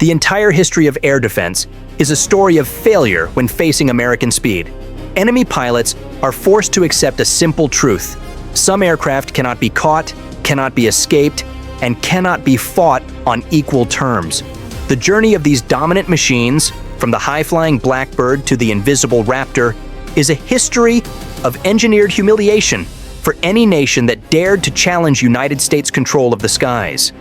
The entire history of air defense is a story of failure when facing American speed. Enemy pilots are forced to accept a simple truth. Some aircraft cannot be caught, cannot be escaped, and cannot be fought on equal terms. The journey of these dominant machines, from the high-flying Blackbird to the invisible Raptor, is a history of engineered humiliation for any nation that dared to challenge United States control of the skies.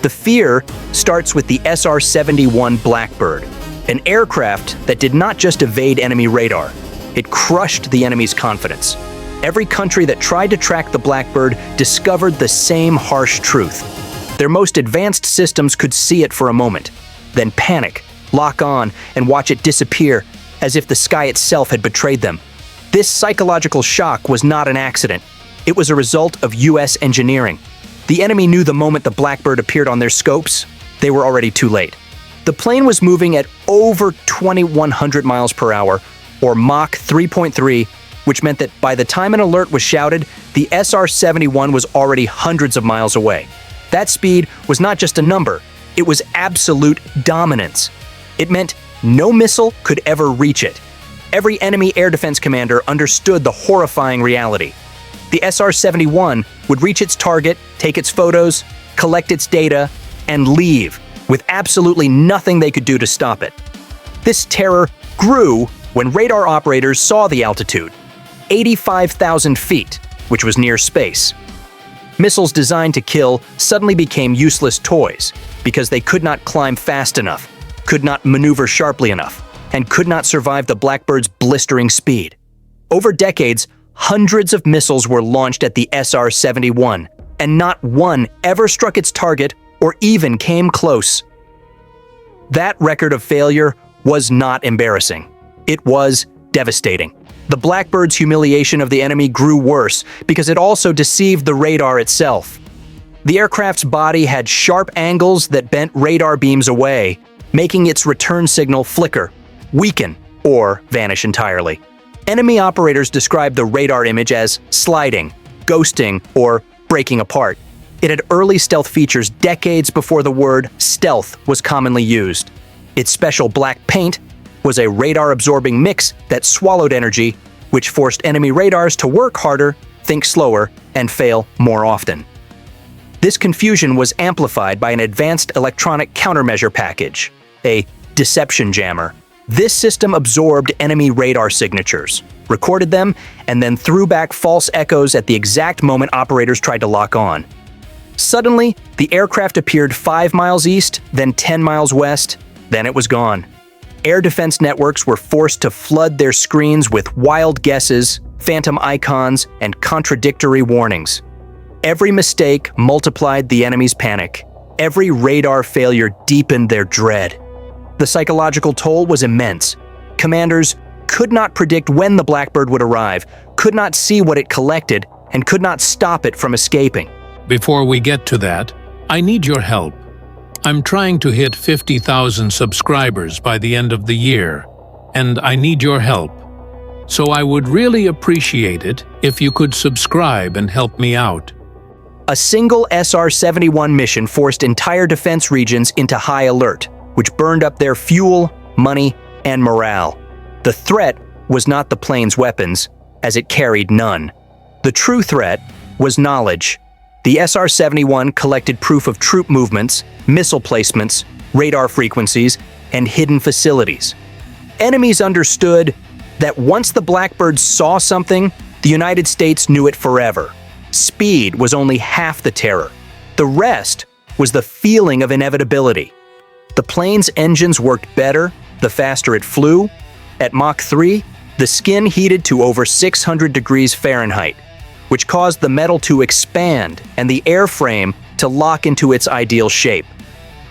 The fear starts with the SR-71 Blackbird, an aircraft that did not just evade enemy radar, it crushed the enemy's confidence. Every country that tried to track the Blackbird discovered the same harsh truth. Their most advanced systems could see it for a moment, then panic, lock on, and watch it disappear as if the sky itself had betrayed them. This psychological shock was not an accident. It was a result of US engineering. The enemy knew the moment the Blackbird appeared on their scopes, they were already too late. The plane was moving at over 2,100 miles per hour, or Mach 3.3, which meant that by the time an alert was shouted, the SR-71 was already hundreds of miles away. That speed was not just a number, it was absolute dominance. It meant no missile could ever reach it. Every enemy air defense commander understood the horrifying reality. The SR-71 would reach its target, take its photos, collect its data, and leave, with absolutely nothing they could do to stop it. This terror grew when radar operators saw the altitude, 85,000 feet, which was near space. Missiles designed to kill suddenly became useless toys because they could not climb fast enough, could not maneuver sharply enough, and could not survive the Blackbird's blistering speed. Over decades, hundreds of missiles were launched at the SR-71, and not one ever struck its target or even came close. That record of failure was not embarrassing. It was devastating. The Blackbird's humiliation of the enemy grew worse because it also deceived the radar itself. The aircraft's body had sharp angles that bent radar beams away, making its return signal flicker, weaken, or vanish entirely. Enemy operators described the radar image as sliding, ghosting, or breaking apart. It had early stealth features decades before the word stealth was commonly used. Its special black paint was a radar-absorbing mix that swallowed energy, which forced enemy radars to work harder, think slower, and fail more often. This confusion was amplified by an advanced electronic countermeasure package, a deception jammer. This system absorbed enemy radar signatures, recorded them, and then threw back false echoes at the exact moment operators tried to lock on. Suddenly, the aircraft appeared 5 miles east, then 10 miles west, then it was gone. Air defense networks were forced to flood their screens with wild guesses, phantom icons, and contradictory warnings. Every mistake multiplied the enemy's panic. Every radar failure deepened their dread. The psychological toll was immense. Commanders could not predict when the Blackbird would arrive, could not see what it collected, and could not stop it from escaping. Before we get to that, I need your help. I'm trying to hit 50,000 subscribers by the end of the year, and I need your help. So I would really appreciate it if you could subscribe and help me out. A single SR-71 mission forced entire defense regions into high alert, which burned up their fuel, money, and morale. The threat was not the plane's weapons, as it carried none. The true threat was knowledge. The SR-71 collected proof of troop movements, missile placements, radar frequencies, and hidden facilities. Enemies understood that once the Blackbird saw something, the United States knew it forever. Speed was only half the terror. The rest was the feeling of inevitability. The plane's engines worked better the faster it flew. At Mach 3, the skin heated to over 600 degrees Fahrenheit, which caused the metal to expand and the airframe to lock into its ideal shape.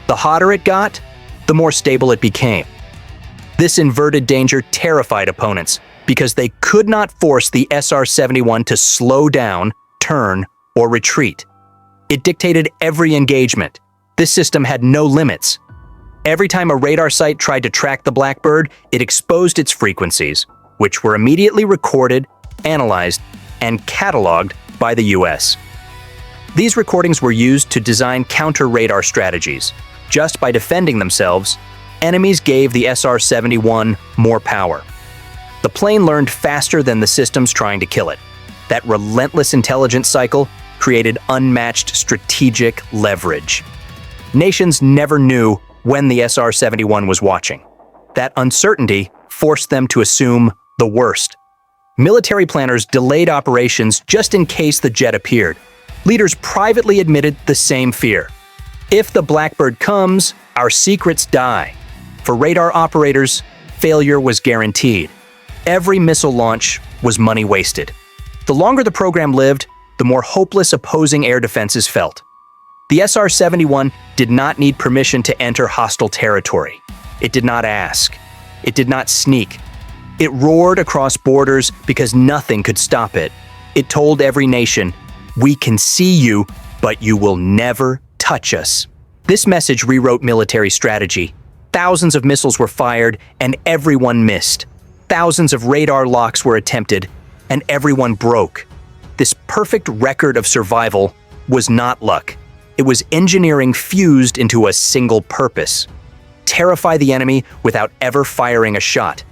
The hotter it got, the more stable it became. This inverted danger terrified opponents because they could not force the SR-71 to slow down, turn, or retreat. It dictated every engagement. This system had no limits. Every time a radar site tried to track the Blackbird, it exposed its frequencies, which were immediately recorded, analyzed, and cataloged by the US. These recordings were used to design counter-radar strategies, just by defending themselves, enemies gave the SR-71 more power. The plane learned faster than the systems trying to kill it. That relentless intelligence cycle created unmatched strategic leverage. Nations never knew when the SR-71 was watching. That uncertainty forced them to assume the worst. Military planners delayed operations just in case the jet appeared. Leaders privately admitted the same fear. If the Blackbird comes, our secrets die. For radar operators, failure was guaranteed. Every missile launch was money wasted. The longer the program lived, the more hopeless opposing air defenses felt. The SR-71 did not need permission to enter hostile territory. It did not ask. It did not sneak. It roared across borders because nothing could stop it. It told every nation, "We can see you, but you will never touch us." This message rewrote military strategy. Thousands of missiles were fired, and everyone missed. Thousands of radar locks were attempted, and everyone broke. This perfect record of survival was not luck. It was engineering fused into a single purpose: terrify the enemy without ever firing a shot.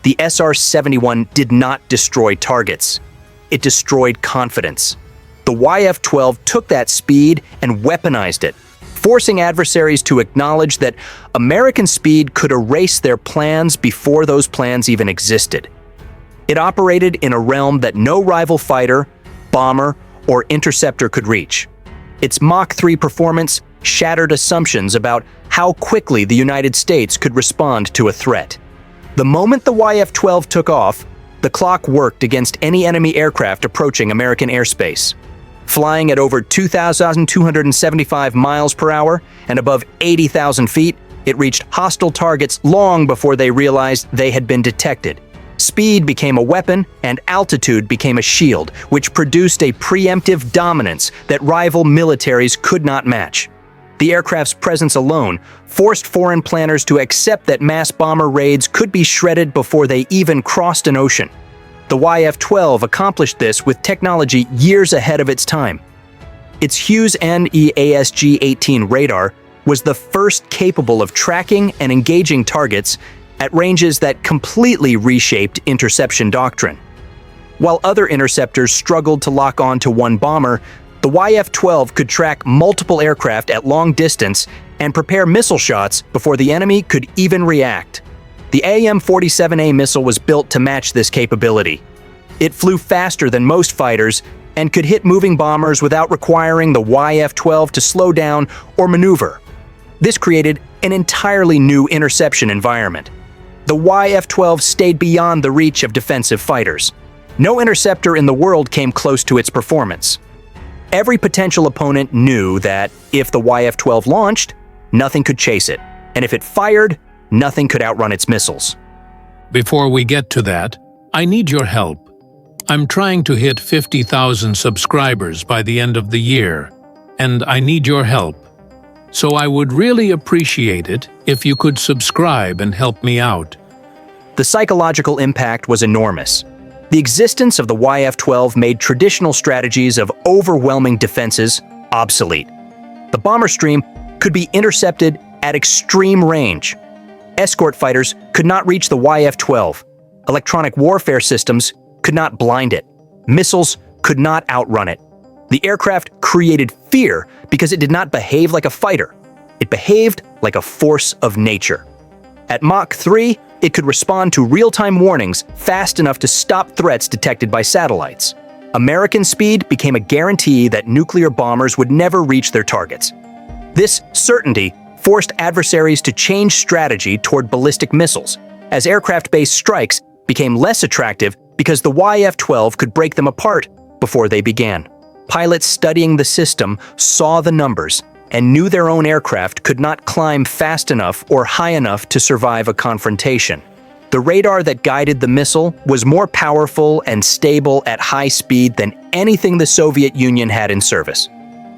The SR-71 did not destroy targets. It destroyed confidence. The YF-12 took that speed and weaponized it, forcing adversaries to acknowledge that American speed could erase their plans before those plans even existed. It operated in a realm that no rival fighter, bomber, or interceptor could reach. Its Mach 3 performance shattered assumptions about how quickly the United States could respond to a threat. The moment the YF-12 took off, the clock worked against any enemy aircraft approaching American airspace. Flying at over 2,275 miles per hour and above 80,000 feet, it reached hostile targets long before they realized they had been detected. Speed became a weapon, and altitude became a shield, which produced a preemptive dominance that rival militaries could not match. The aircraft's presence alone forced foreign planners to accept that mass bomber raids could be shredded before they even crossed an ocean. The YF-12 accomplished this with technology years ahead of its time. Its Hughes NEASG-18 radar was the first capable of tracking and engaging targets at ranges that completely reshaped interception doctrine. While other interceptors struggled to lock on to one bomber, the YF-12 could track multiple aircraft at long distance and prepare missile shots before the enemy could even react. The AIM-47A missile was built to match this capability. It flew faster than most fighters and could hit moving bombers without requiring the YF-12 to slow down or maneuver. This created an entirely new interception environment. The YF-12 stayed beyond the reach of defensive fighters. No interceptor in the world came close to its performance. Every potential opponent knew that if the YF-12 launched, nothing could chase it, and if it fired, nothing could outrun its missiles. Before we get to that, I need your help. I'm trying to hit 50,000 subscribers by the end of the year, and I need your help. So I would really appreciate it if you could subscribe and help me out. The psychological impact was enormous. The existence of the YF-12 made traditional strategies of overwhelming defenses obsolete. The bomber stream could be intercepted at extreme range. Escort fighters could not reach the YF-12. Electronic warfare systems could not blind it. Missiles could not outrun it. The aircraft created fear because it did not behave like a fighter. It behaved like a force of nature. At Mach 3, it could respond to real-time warnings fast enough to stop threats detected by satellites. American speed became a guarantee that nuclear bombers would never reach their targets. This certainty forced adversaries to change strategy toward ballistic missiles, as aircraft-based strikes became less attractive because the YF-12 could break them apart before they began. Pilots studying the system saw the numbers and knew their own aircraft could not climb fast enough or high enough to survive a confrontation. The radar that guided the missile was more powerful and stable at high speed than anything the Soviet Union had in service.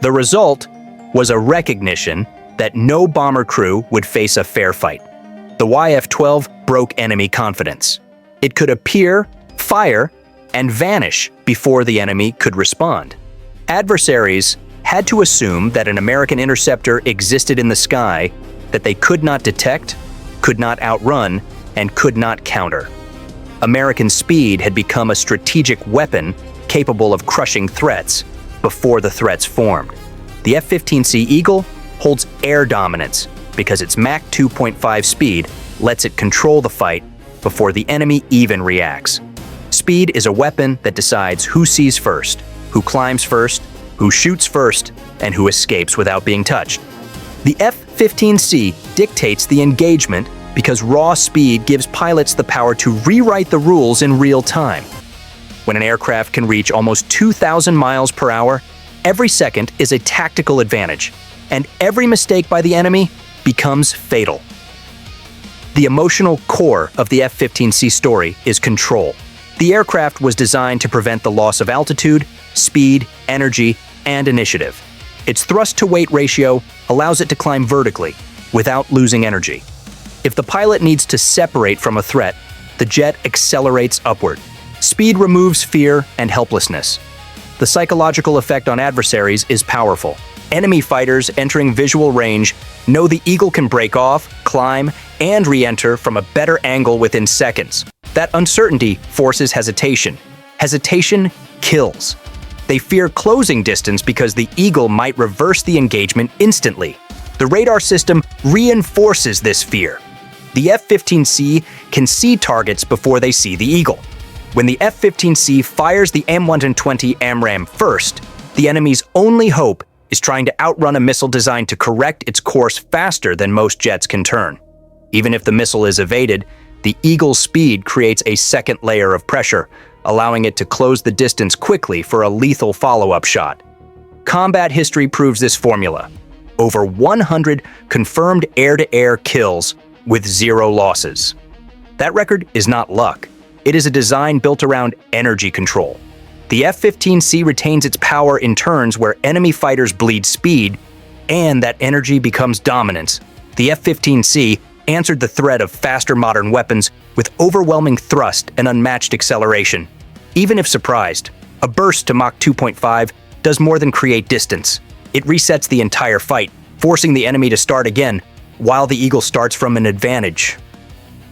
The result was a recognition that no bomber crew would face a fair fight. The YF-12 broke enemy confidence. It could appear, fire, and vanish before the enemy could respond. Adversaries had to assume that an American interceptor existed in the sky that they could not detect, could not outrun, and could not counter. American speed had become a strategic weapon capable of crushing threats before the threats formed. The F-15C Eagle holds air dominance because its Mach 2.5 speed lets it control the fight before the enemy even reacts. Speed is a weapon that decides who sees first, who climbs first, who shoots first, and who escapes without being touched. The F-15C dictates the engagement because raw speed gives pilots the power to rewrite the rules in real time. When an aircraft can reach almost 2,000 miles per hour, every second is a tactical advantage, and every mistake by the enemy becomes fatal. The emotional core of the F-15C story is control. The aircraft was designed to prevent the loss of altitude, speed, energy, and initiative. Its thrust-to-weight ratio allows it to climb vertically without losing energy. If the pilot needs to separate from a threat, the jet accelerates upward. Speed removes fear and helplessness. The psychological effect on adversaries is powerful. Enemy fighters entering visual range know the Eagle can break off, climb, and re-enter from a better angle within seconds. That uncertainty forces hesitation. Hesitation kills. They fear closing distance because the Eagle might reverse the engagement instantly. The radar system reinforces this fear. The F-15C can see targets before they see the Eagle. When the F-15C fires the M120 AMRAAM first, the enemy's only hope is trying to outrun a missile designed to correct its course faster than most jets can turn. Even if the missile is evaded, the Eagle's speed creates a second layer of pressure, allowing it to close the distance quickly for a lethal follow-up shot. Combat history proves this formula. Over 100 confirmed air-to-air kills with 0 losses. That record is not luck. It is a design built around energy control. The F-15C retains its power in turns where enemy fighters bleed speed, and that energy becomes dominance. The F-15C answered the threat of faster modern weapons with overwhelming thrust and unmatched acceleration. Even if surprised, a burst to Mach 2.5 does more than create distance. It resets the entire fight, forcing the enemy to start again, while the Eagle starts from an advantage.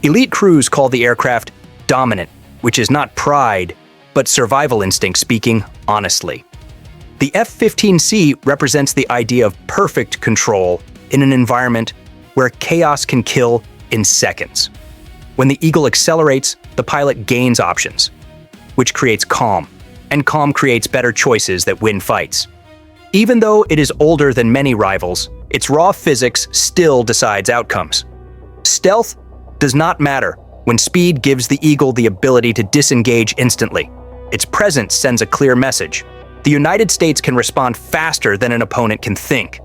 Elite crews call the aircraft dominant, which is not pride, but survival instinct speaking honestly. The F-15C represents the idea of perfect control in an environment where chaos can kill in seconds. When the Eagle accelerates, the pilot gains options, which creates calm, and calm creates better choices that win fights. Even though it is older than many rivals, its raw physics still decides outcomes. Stealth does not matter when speed gives the Eagle the ability to disengage instantly. Its presence sends a clear message. The United States can respond faster than an opponent can think.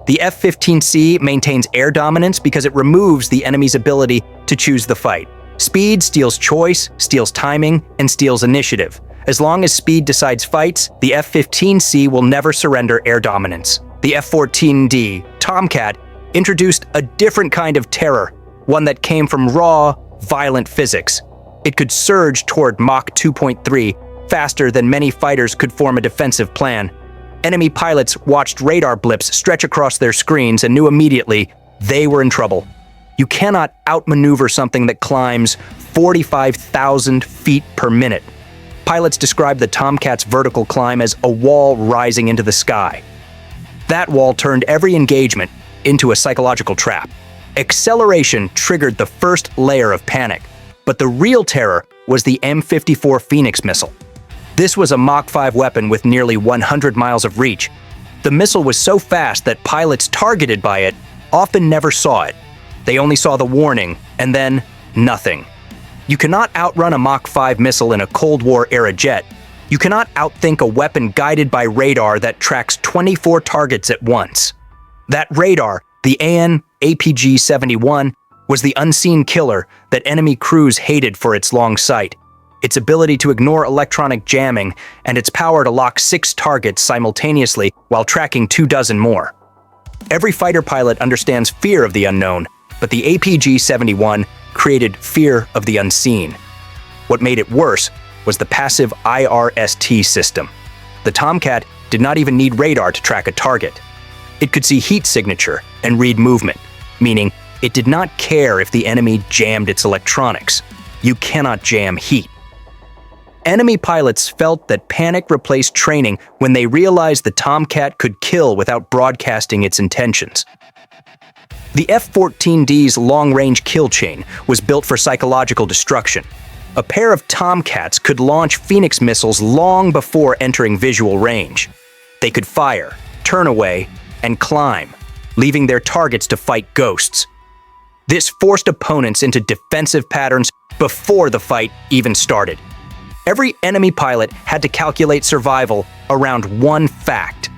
The F-15C maintains air dominance because it removes the enemy's ability to choose the fight. Speed steals choice, steals timing, and steals initiative. As long as speed decides fights, the F-15C will never surrender air dominance. The F-14D Tomcat introduced a different kind of terror, one that came from raw, violent physics. It could surge toward Mach 2.3 faster than many fighters could form a defensive plan. Enemy pilots watched radar blips stretch across their screens and knew immediately they were in trouble. You cannot outmaneuver something that climbs 45,000 feet per minute. Pilots described the Tomcat's vertical climb as a wall rising into the sky. That wall turned every engagement into a psychological trap. Acceleration triggered the first layer of panic, but the real terror was the M54 Phoenix missile. This was a Mach 5 weapon with nearly 100 miles of reach. The missile was so fast that pilots targeted by it often never saw it. They only saw the warning, and then nothing. You cannot outrun a Mach 5 missile in a Cold War-era jet. You cannot outthink a weapon guided by radar that tracks 24 targets at once. That radar, the AN/APG-71, was the unseen killer that enemy crews hated for its long sight. Its ability to ignore electronic jamming, and its power to lock 6 targets simultaneously while tracking 24 more. Every fighter pilot understands fear of the unknown, but the APG-71 created fear of the unseen. What made it worse was the passive IRST system. The Tomcat did not even need radar to track a target. It could see heat signature and read movement, meaning it did not care if the enemy jammed its electronics. You cannot jam heat. Enemy pilots felt that panic replaced training when they realized the Tomcat could kill without broadcasting its intentions. The F-14D's long-range kill chain was built for psychological destruction. A pair of Tomcats could launch Phoenix missiles long before entering visual range. They could fire, turn away, and climb, leaving their targets to fight ghosts. This forced opponents into defensive patterns before the fight even started. Every enemy pilot had to calculate survival around one fact.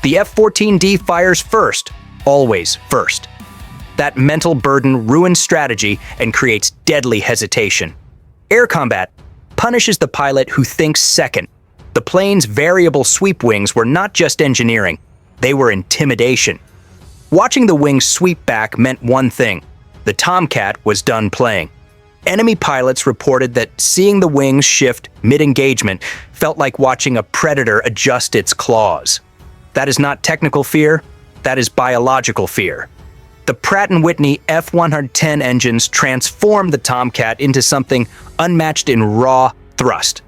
The F-14D fires first, always first. That mental burden ruins strategy and creates deadly hesitation. Air combat punishes the pilot who thinks second. The plane's variable sweep wings were not just engineering, they were intimidation. Watching the wings sweep back meant one thing: the Tomcat was done playing. Enemy pilots reported that seeing the wings shift mid-engagement felt like watching a predator adjust its claws. That is not technical fear, that is biological fear. The Pratt & Whitney F-110 engines transformed the Tomcat into something unmatched in raw thrust.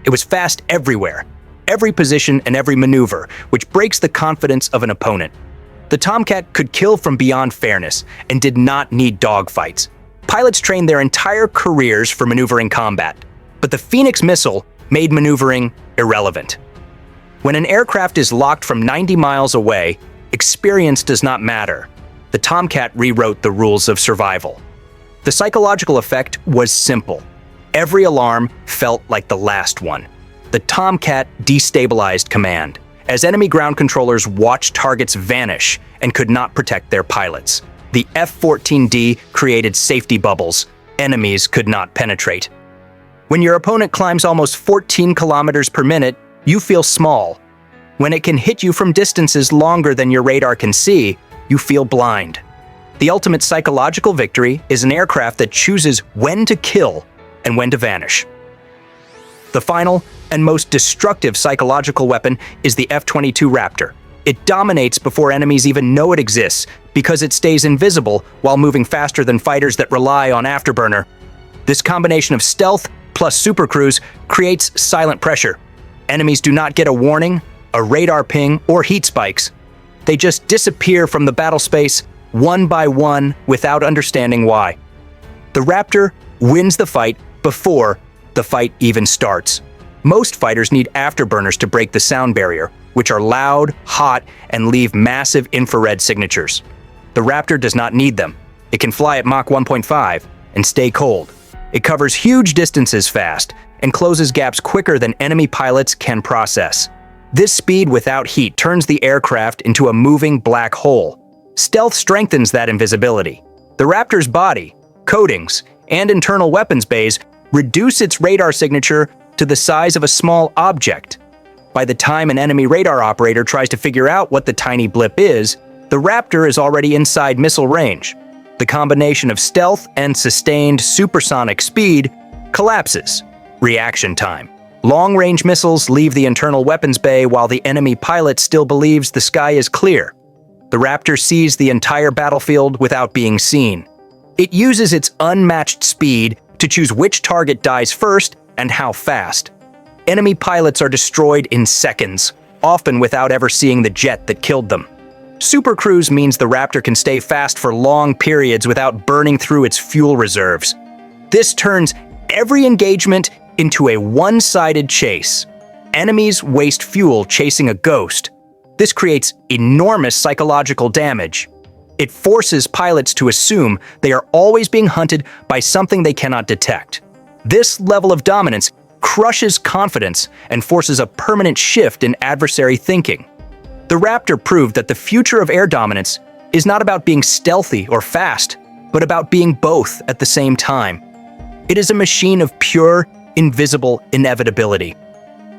It was fast everywhere, every position and every maneuver, which breaks the confidence of an opponent. The Tomcat could kill from beyond fairness and did not need dogfights. Pilots trained their entire careers for maneuvering combat, but the Phoenix missile made maneuvering irrelevant. When an aircraft is locked from 90 miles away, experience does not matter. The Tomcat rewrote the rules of survival. The psychological effect was simple. Every alarm felt like the last one. The Tomcat destabilized command, as enemy ground controllers watched targets vanish and could not protect their pilots. The F-14D created safety bubbles enemies could not penetrate. When your opponent climbs almost 14 kilometers per minute, you feel small. When it can hit you from distances longer than your radar can see, you feel blind. The ultimate psychological victory is an aircraft that chooses when to kill and when to vanish. The final and most destructive psychological weapon is the F-22 Raptor. It dominates before enemies even know it exists because it stays invisible while moving faster than fighters that rely on afterburner. This combination of stealth plus supercruise creates silent pressure. Enemies do not get a warning, a radar ping, or heat spikes. They just disappear from the battle space one by one without understanding why. The Raptor wins the fight before the fight even starts. Most fighters need afterburners to break the sound barrier, which are loud, hot, and leave massive infrared signatures. The Raptor does not need them. It can fly at Mach 1.5 and stay cold. It covers huge distances fast and closes gaps quicker than enemy pilots can process. This speed without heat turns the aircraft into a moving black hole. Stealth strengthens that invisibility. The Raptor's body, coatings, and internal weapons bays reduce its radar signature to the size of a small object. By the time an enemy radar operator tries to figure out what the tiny blip is, the Raptor is already inside missile range. The combination of stealth and sustained supersonic speed collapses reaction time. Long-range missiles leave the internal weapons bay while the enemy pilot still believes the sky is clear. The Raptor sees the entire battlefield without being seen. It uses its unmatched speed to choose which target dies first and how fast. Enemy pilots are destroyed in seconds, often without ever seeing the jet that killed them. Supercruise means the Raptor can stay fast for long periods without burning through its fuel reserves. This turns every engagement into a one-sided chase. Enemies waste fuel chasing a ghost. This creates enormous psychological damage. It forces pilots to assume they are always being hunted by something they cannot detect. This level of dominance crushes confidence and forces a permanent shift in adversary thinking. The Raptor proved that the future of air dominance is not about being stealthy or fast, but about being both at the same time. It is a machine of pure, invisible inevitability.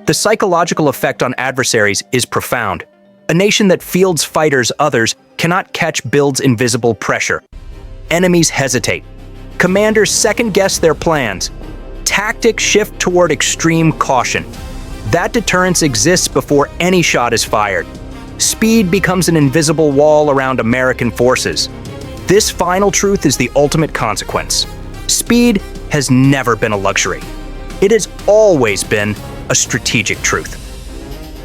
The psychological effect on adversaries is profound. A nation that fields fighters others cannot catch builds invisible pressure. Enemies hesitate. Commanders second-guess their plans. Tactics shift toward extreme caution. That deterrence exists before any shot is fired. Speed becomes an invisible wall around American forces. This final truth is the ultimate consequence. Speed has never been a luxury. It has always been a strategic truth.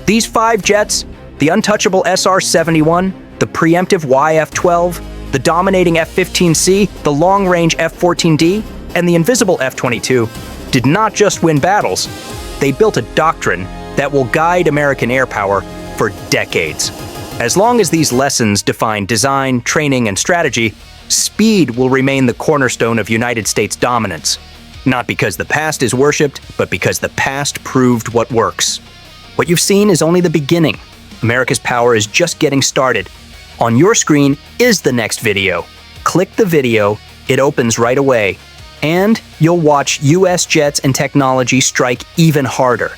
These 5 jets, the untouchable SR-71, the preemptive YF-12, the dominating F-15C, the long-range F-14D, and the invisible F-22, did not just win battles. They built a doctrine that will guide American air power for decades. As long as these lessons define design, training, and strategy, speed will remain the cornerstone of United States dominance. Not because the past is worshipped, but because the past proved what works. What you've seen is only the beginning. America's power is just getting started. On your screen is the next video. Click the video, it opens right away, and you'll watch US jets and technology strike even harder.